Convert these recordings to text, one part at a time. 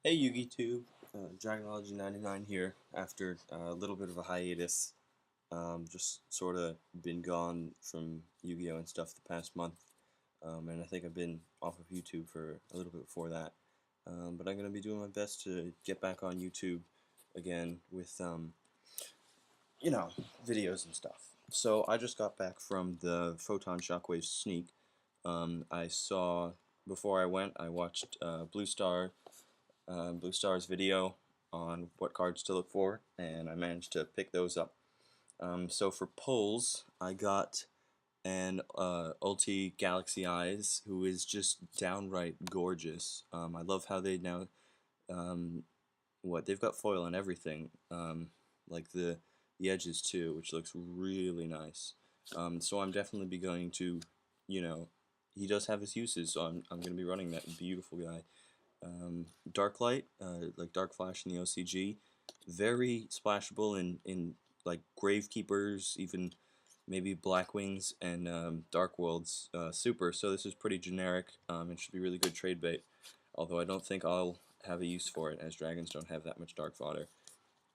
Hey YugiTube, Dragonology99 here after a little bit of a hiatus. Just sort of been gone from Yu-Gi-Oh! And stuff the past month, and I think I've been off of YouTube for a little bit before that. But I'm going to be doing my best to get back on YouTube again with, videos and stuff. So I just got back from the Photon Shockwave sneak. I saw, before I went, I watched Blue Star's video on what cards to look for, and I managed to pick those up. So for pulls, I got an Ulti Galaxy Eyes, who is just downright gorgeous. I love how they now, they've got foil on everything, like the edges too, which looks really nice. So I'm definitely be going to, he does have his uses, so I'm going to be running that beautiful guy. Dark Light, like Dark Flash in the OCG, very splashable in like Gravekeepers, even maybe Black Wings and Dark Worlds Super. So this is pretty generic. It should be really good trade bait. Although I don't think I'll have a use for it, as dragons don't have that much dark fodder.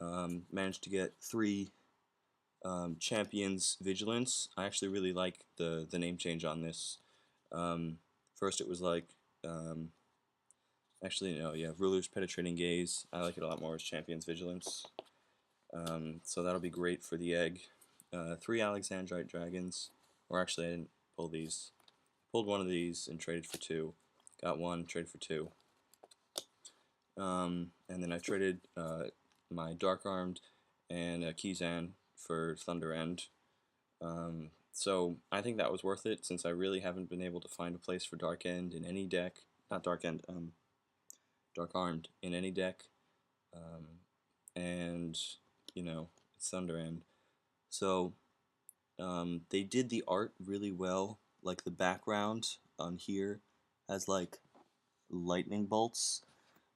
Managed to get 3 Champions Vigilance. I actually really like the name change on this. First it was like actually, no, yeah, Ruler's Penetrating Gaze. I like it a lot more as Champion's Vigilance. So that'll be great for the egg. 3 Alexandrite Dragons. Or actually, I didn't pull these. Pulled one of these and traded for 2. Got 1, traded for 2. And then I traded my Dark Armed and Kizan for Thunder End. So I think that was worth it, since I really haven't been able to find a place for Dark End in any deck. Not Dark End, Dark Armed in any deck, and it's Thunder End. So they did the art really well. Like the background on here has like lightning bolts,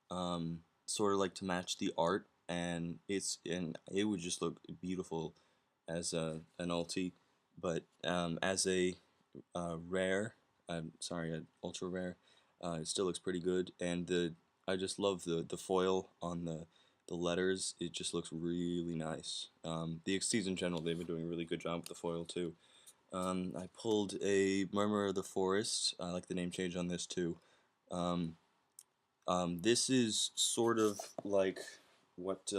sort of like to match the art, and it would just look beautiful as an ulti, but as a rare, sorry, an ultra rare, it still looks pretty good, and I just love the foil on the letters. It just looks really nice. The XTs in general, they've been doing a really good job with the foil too. I pulled a Murmur of the Forest. I like the name change on this too. This is sort of like what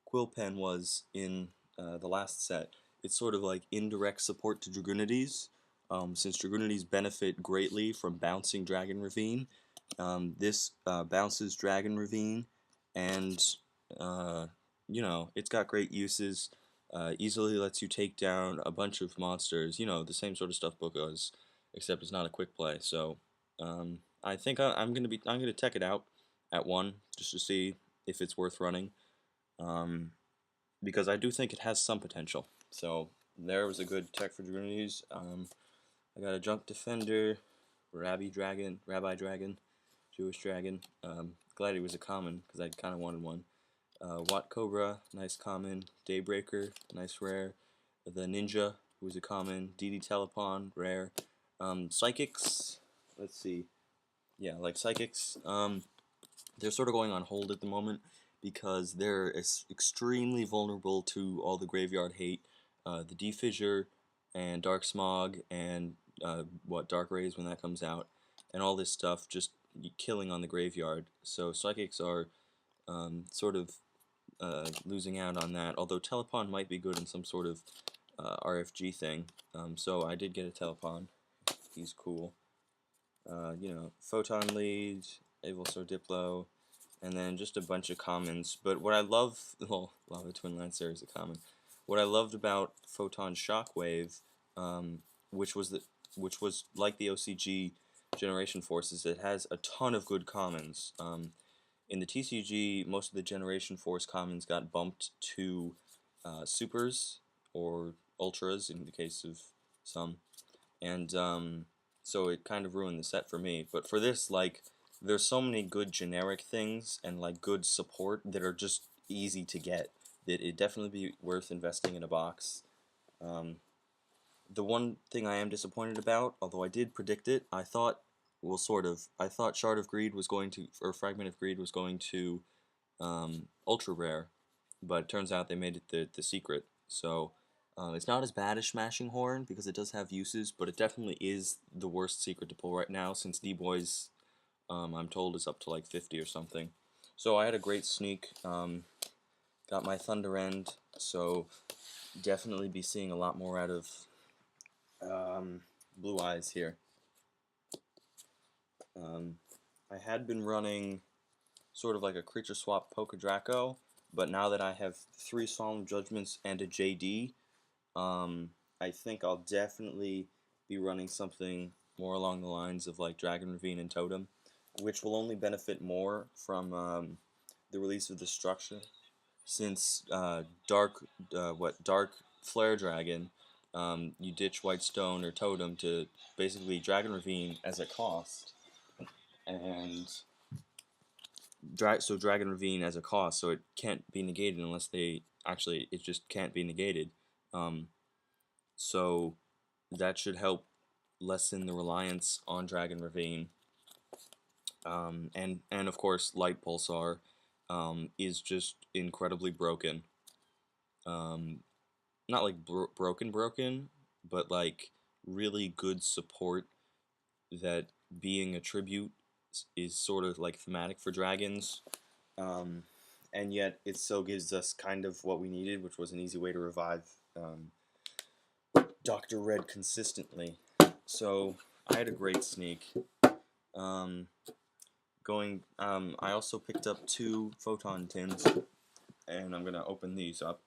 Quill Pen was in the last set. It's sort of like indirect support to Dragunities. Since Dragunities benefit greatly from bouncing Dragon Ravine, this bounces Dragon Ravine, and it's got great uses. Easily lets you take down a bunch of monsters. The same sort of stuff Book does, except it's not a quick play. So I think I'm gonna tech it out at 1 just to see if it's worth running, because I do think it has some potential. So there was a good tech for Dragonities. I got a Junk Defender, Rabbi Dragon, Jewish Dragon. Glad he was a common, because I kind of wanted one. Watt Cobra, nice common. Daybreaker, nice rare. The Ninja, who was a common. DD Telepon, rare. Psychics, let's see. Yeah, like Psychics, they're sort of going on hold at the moment, because they're extremely vulnerable to all the graveyard hate. The Defissure and Dark Smog and Dark Rays when that comes out, and all this stuff just killing on the graveyard. So Psychics are sort of losing out on that, although Telepon might be good in some sort of RFG thing. So I did get a Telepon. He's cool. Photon Lead, Avulsar Diplo, and then just a bunch of commons. But what I love, well, Lava Twin Lancer is a common. What I loved about Photon Shockwave, which was like the OCG Generation Forces, it has a ton of good commons. In the TCG, most of the Generation Force commons got bumped to supers or ultras in the case of some, and so it kind of ruined the set for me. But for this, like, there's so many good generic things and like good support that are just easy to get that it'd definitely be worth investing in a box. The one thing I am disappointed about, although I did predict it, I thought well, sort of. I thought Shard of Greed was going to, or Fragment of Greed was going to ultra rare, but it turns out they made it the secret. So it's not as bad as Smashing Horn because it does have uses, but it definitely is the worst secret to pull right now since D-Boys, I'm told, is up to like 50 or something. So I had a great sneak, got my Thunder End, so definitely be seeing a lot more out of Blue Eyes here. I had been running sort of like a creature swap Poke Draco, but now that I have 3 Solemn Judgments and a JD, I think I'll definitely be running something more along the lines of like Dragon Ravine and Totem, which will only benefit more from the release of Destruction, since Dark Flare Dragon, you ditch White Stone or Totem to basically Dragon Ravine as a cost, and so Dragon Ravine as a cost, so it can't be negated unless they actually, it just can't be negated. So that should help lessen the reliance on Dragon Ravine. And of course, Light Pulsar is just incredibly broken. Not like broken, but like really good support that being a tribute is sort of like thematic for dragons. And yet it still gives us kind of what we needed, which was an easy way to revive Dr. Red consistently. So I had a great sneak. I also picked up 2 Photon Tins, and I'm gonna open these up.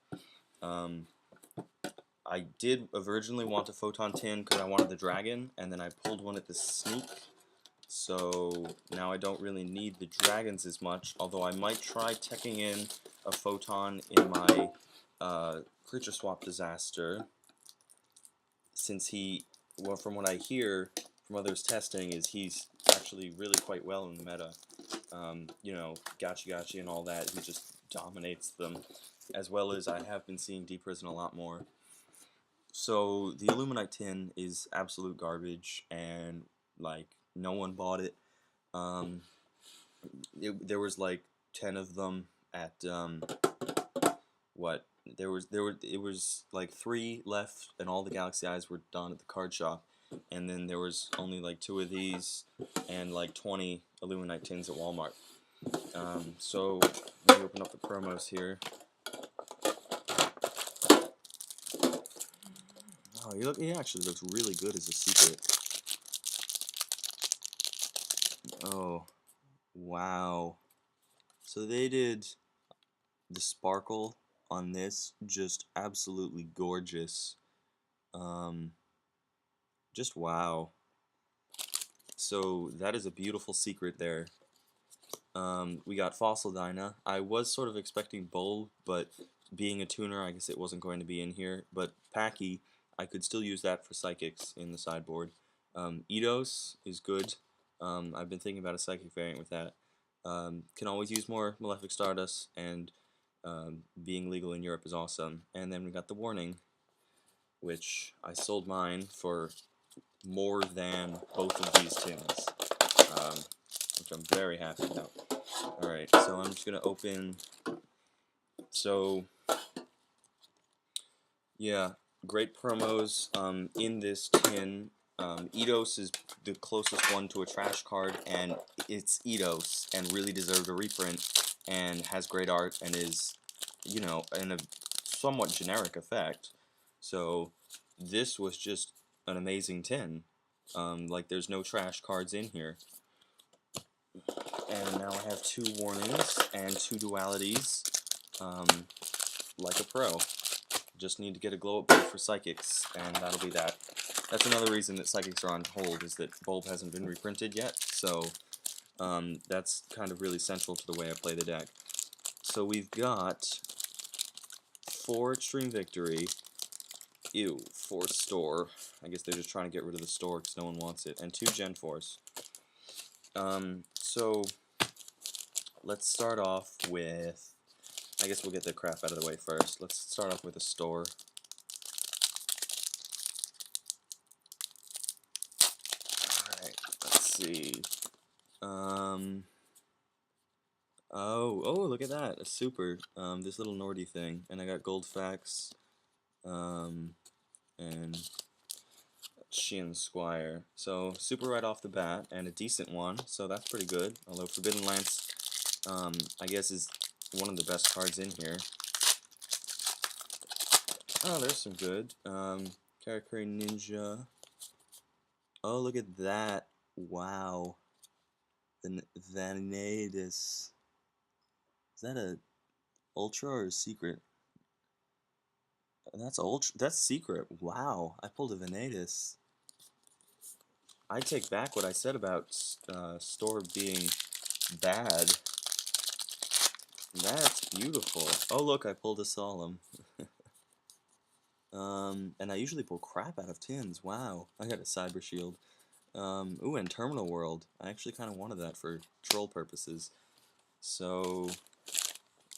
I did originally want a Photon Tin because I wanted the dragon, and then I pulled one at the sneak. So now I don't really need the dragons as much, although I might try teching in a Photon in my creature swap disaster, since well, from what I hear from others testing, is he's actually really quite well in the meta. You know, Gachi and all that, he just dominates them, as well as I have been seeing D-Prison a lot more. So the Illuminite Tin is absolute garbage, and like no one bought it. There was like 10 of them at what? It was like 3 left, and all the Galaxy Eyes were done at the card shop, and then there was only like 2 of these, and like 20 Illuminite Tins at Walmart. So let me open up the promos here. Oh, he actually looks really good as a secret. Oh, wow. So they did the sparkle on this, just absolutely gorgeous. Just wow. So that is a beautiful secret there. We got Fossil Dyna. I was sort of expecting Bulb, but being a tuner, I guess it wasn't going to be in here. But Packy, I could still use that for Psychics in the sideboard. Eidos is good. I've been thinking about a Psychic variant with that. Can always use more Malefic Stardust, and being legal in Europe is awesome. And then we got the Warning, which I sold mine for more than both of these tins, which I'm very happy about. Alright, so I'm just going to open, so, yeah, great promos in this tin. Eidos is the closest one to a trash card, and it's Eidos, and really deserved a reprint, and has great art, and is, you know, in a somewhat generic effect. So this was just an amazing tin. Like, there's no trash cards in here. And now I have 2 warnings and 2 dualities, like a pro. Just need to get a glow-up bulb for Psychics, and that'll be that. That's another reason that Psychics are on hold, is that Bulb hasn't been reprinted yet, so that's kind of really central to the way I play the deck. So we've got 4 Extreme Victory, 4 Store. I guess they're just trying to get rid of the Store because no one wants it, and 2 Gen Force. So let's start off with, I guess we'll get the crap out of the way first. Let's start off with a Store. Alright, let's see. Oh, look at that, a super. This little Nordy thing, and I got Gold Facts, and Sheehan Squire. So super right off the bat, and a decent one. So that's pretty good. Although Forbidden Lance, I guess is one of the best cards in here. Oh, there's some good. Karakuri Ninja. Oh, look at that! Wow. The Vanadis. Is that a ultra or a secret? That's ultra. That's secret. Wow, I pulled a Vanadis. I take back what I said about store being bad. That's beautiful. Oh look, I pulled a Solemn. And I usually pull crap out of tins. Wow, I got a Cyber Shield. Ooh, and Terminal World. I actually kind of wanted that for troll purposes. So,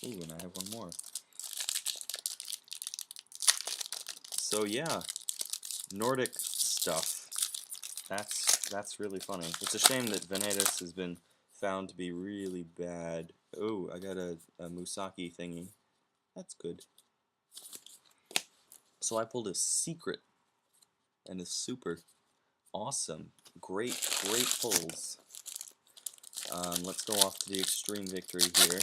ooh, and I have one more. So yeah, Nordic stuff. That's really funny. It's a shame that Vanadis has been found to be really bad. Oh, I got a Musaki thingy. That's good. So I pulled a secret and a super. Awesome. Great pulls. Let's go off to the extreme victory here.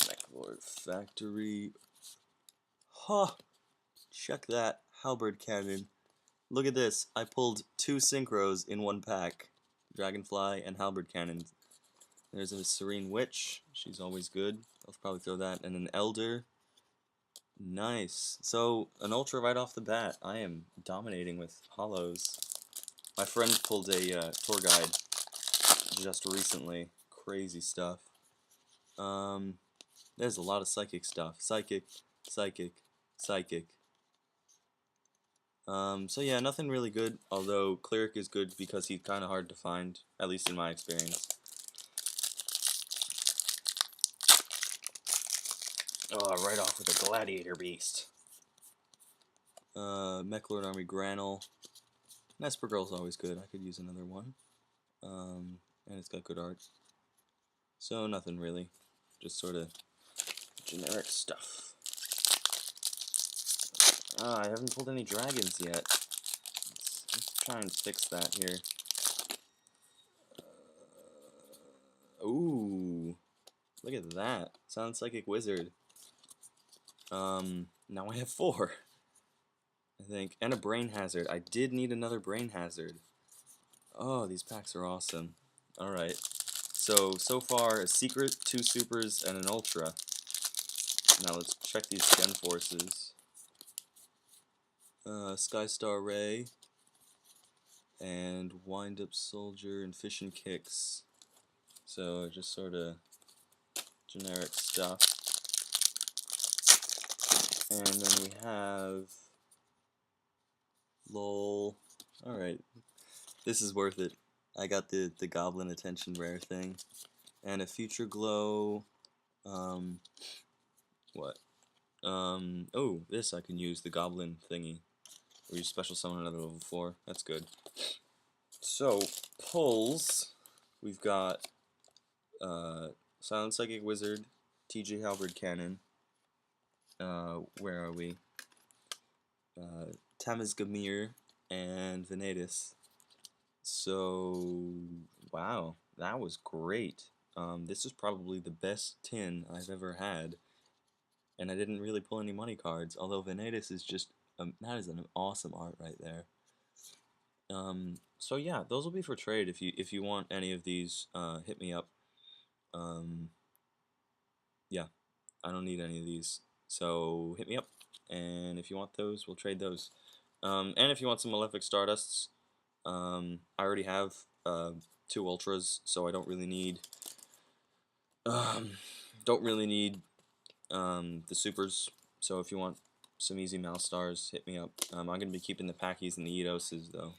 Mechlord Factory. Huh! Check that. Halberd Cannon. Look at this. I pulled 2 synchros in one pack. Dragonfly and Halberd Cannon. There's a Serene Witch. She's always good. I'll probably throw that. And an Elder. Nice. So, an Ultra right off the bat. I am dominating with holos. My friend pulled a tour guide just recently. Crazy stuff. There's a lot of psychic stuff. Psychic. So yeah, nothing really good, although Cleric is good because he's kind of hard to find, at least in my experience. Oh, right off with a Gladiator Beast. Mechlord Army Granule. Nesper Girl's always good, I could use another one. And it's got good art. So nothing really, just sort of generic stuff. I haven't pulled any dragons yet. Let's try and fix that here. Ooh, look at that. Sound Psychic Wizard. Now I have 4. I think. And a Brain Hazard. I did need another Brain Hazard. Oh, these packs are awesome. Alright. So far, a secret, 2 supers, and an ultra. Now let's check these Gen Forces. Skystar Ray, and Wind Up Soldier, and Fish and Kicks. So just sort of generic stuff. And then we have LOL. Alright, this is worth it. I got the Goblin Attention Rare thing. And a Future Glow. What? Oh, this I can use, the Goblin thingy. Or you special summon another level 4. That's good. So, pulls. We've got Silent Psychic Wizard, TJ Halberd Cannon. Where are we? Tamiz Gamir and Vanadis. So, wow, that was great. This is probably the best tin I've ever had. And I didn't really pull any money cards, although Vanadis is just, that is an awesome art right there. So yeah, those will be for trade. If you want any of these, hit me up. Yeah, I don't need any of these, so hit me up. And if you want those, we'll trade those. And if you want some Malefic Stardusts, I already have 2 Ultras, so I don't really need the supers. So if you want some easy Mal Stars, hit me up. I'm going to be keeping the Packies and the Eidoses, though.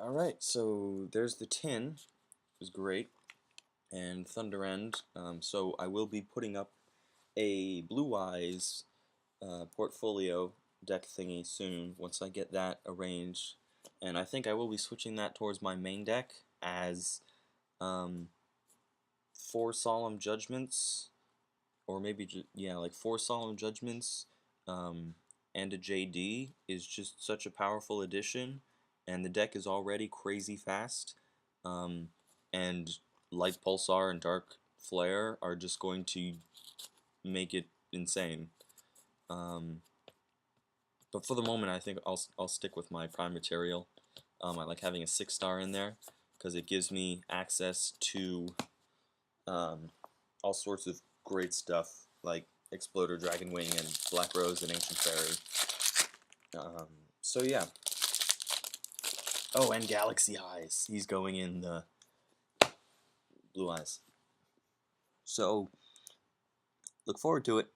Alright, so there's the tin. It was great. And Thunder End. So I will be putting up a Blue Eyes portfolio deck thingy soon once I get that arranged. And I think I will be switching that towards my main deck as 4 Solemn Judgments, or maybe yeah, like 4 Solemn Judgments and a JD is just such a powerful addition, and the deck is already crazy fast, and Light Pulsar and Dark Flare are just going to make it insane. But for the moment, I think I'll stick with my prime material. I like having a 6-star in there because it gives me access to all sorts of great stuff like Exploder, Dragon Wing, and Black Rose and Ancient Fairy. So yeah. Oh, and Galaxy Eyes. He's going in the Blue Eyes. So look forward to it.